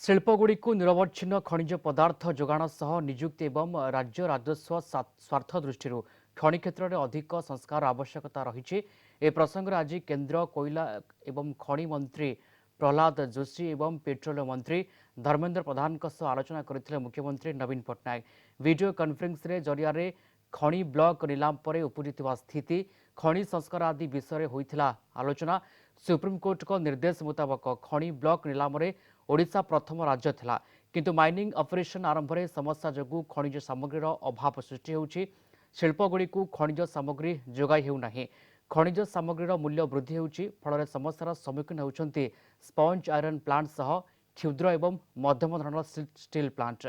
ଶିଳ୍ପଗୁଡ଼ିକୁ ନିରବଚ୍ଛିନ୍ନ ଖଣିଜ ପଦାର୍ଥ ଯୋଗାଣ ସହ ନିଯୁକ୍ତି ଏବଂ ରାଜ୍ୟ ରାଜସ୍ୱ ସ୍ୱାର୍ଥ ଦୃଷ୍ଟିରୁ ଖଣି କ୍ଷେତ୍ରରେ ଅଧିକ ସଂସ୍କାର ଆବଶ୍ୟକତା ରହିଛି। ଏ ପ୍ରସଙ୍ଗରେ ଆଜି କେନ୍ଦ୍ର କୋଇଲା ଏବଂ ଖଣି ମନ୍ତ୍ରୀ ପ୍ରହ୍ଲାଦ ଯୋଶୀ ଏବଂ ପେଟ୍ରୋଲିୟମ ମନ୍ତ୍ରୀ ଧର୍ମେନ୍ଦ୍ର ପ୍ରଧାନଙ୍କ ସହ ଆଲୋଚନା କରିଥିଲେ ମୁଖ୍ୟମନ୍ତ୍ରୀ ନବୀନ ପଟ୍ଟନାୟକ। ଭିଡ଼ିଓ କନଫରେନ୍ସିଂ ଜରିଆରେ ଖଣି ବ୍ଲକ ନିଲାମ ପରେ ଉପୁଜିଥିବା ସ୍ଥିତି, ଖଣି ସଂସ୍କାର ଆଦି ବିଷୟରେ ହୋଇଥିଲା ଆଲୋଚନା। ସୁପ୍ରିମକୋର୍ଟଙ୍କ ନିର୍ଦ୍ଦେଶ ମୁତାବକ ଖଣି ବ୍ଲକ ନିଲାମରେ ଓଡ଼ିଶା ପ୍ରଥମ ରାଜ୍ୟ ଥିଲା, କିନ୍ତୁ ମାଇନିଂ ଅପରେସନ ଆରମ୍ଭରେ ସମସ୍ୟା ଯୋଗୁଁ ଖଣିଜ ସାମଗ୍ରୀର ଅଭାବ ସୃଷ୍ଟି ହେଉଛି। ଶିଳ୍ପଗୁଡ଼ିକୁ ଖଣିଜ ସାମଗ୍ରୀ ଯୋଗାଇ ହେଉନାହିଁ। ଖଣିଜ ସାମଗ୍ରୀର ମୂଲ୍ୟ ବୃଦ୍ଧି ହେଉଛି, ଫଳରେ ସମସ୍ୟାର ସମ୍ମୁଖୀନ ହେଉଛନ୍ତି ସ୍ପଞ୍ଜ ଆଇରନ୍ ପ୍ଲାଣ୍ଟ ସହ କ୍ଷୁଦ୍ର ଏବଂ ମଧ୍ୟମ ଧରଣର ଷ୍ଟିଲ୍ ପ୍ଲାଣ୍ଟ।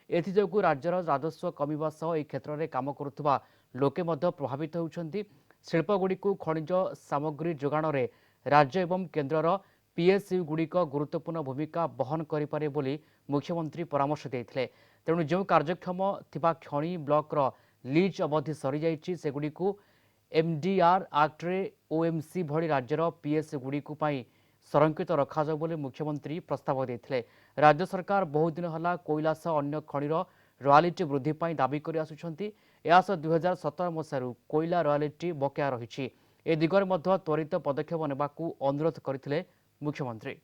ଏଥିଯୋଗୁଁ ରାଜ୍ୟର ରାଜସ୍ୱ କମିବା ସହ ଏହି କ୍ଷେତ୍ରରେ କାମ କରୁଥିବା ଲୋକେ ମଧ୍ୟ ପ୍ରଭାବିତ ହେଉଛନ୍ତି। ଶିଳ୍ପଗୁଡ଼ିକୁ ଖଣିଜ ସାମଗ୍ରୀ ଯୋଗାଣରେ ରାଜ୍ୟ ଏବଂ କେନ୍ଦ୍ରର ପିଏସ୍ୟୁଗୁଡ଼ିକ ଗୁରୁତ୍ୱପୂର୍ଣ୍ଣ ଭୂମିକା ବହନ କରିପାରେ ବୋଲି ମୁଖ୍ୟମନ୍ତ୍ରୀ ପରାମର୍ଶ ଦେଇଥିଲେ। ତେଣୁ ଯେଉଁ କାର୍ଯ୍ୟକ୍ଷମ ଥିବା ଖଣି ବ୍ଲକର ଲିଜ୍ ଅବଧି ସରିଯାଇଛି, ସେଗୁଡ଼ିକୁ ଏମ୍ଡିଆର୍ ଆକ୍ଟରେ ଓଏମ୍ସି ଭଳି ରାଜ୍ୟର ପିଏସ୍ୟୁଗୁଡ଼ିକୁ ପାଇଁ ସଂରକ୍ଷିତ ରଖାଯାଉ ବୋଲି ମୁଖ୍ୟମନ୍ତ୍ରୀ ପ୍ରସ୍ତାବ ଦେଇଥିଲେ। ରାଜ୍ୟ ସରକାର ବହୁଦିନ ହେଲା କୋଇଲା ସହ ଅନ୍ୟ ଖଣିର ରୟାଲିଟି ବୃଦ୍ଧି ପାଇଁ ଦାବି କରି ଆସୁଛନ୍ତି। ଏହା ସହ 2017 ମସିହାରୁ କୋଇଲା ରୟାଲିଟି ବକେୟା ରହିଛି। ଏ ଦିଗରେ ମଧ୍ୟ ତ୍ୱରିତ ପଦକ୍ଷେପ ନେବାକୁ ଅନୁରୋଧ କରିଥିଲେ ମୁଖ୍ୟମନ୍ତ୍ରୀ।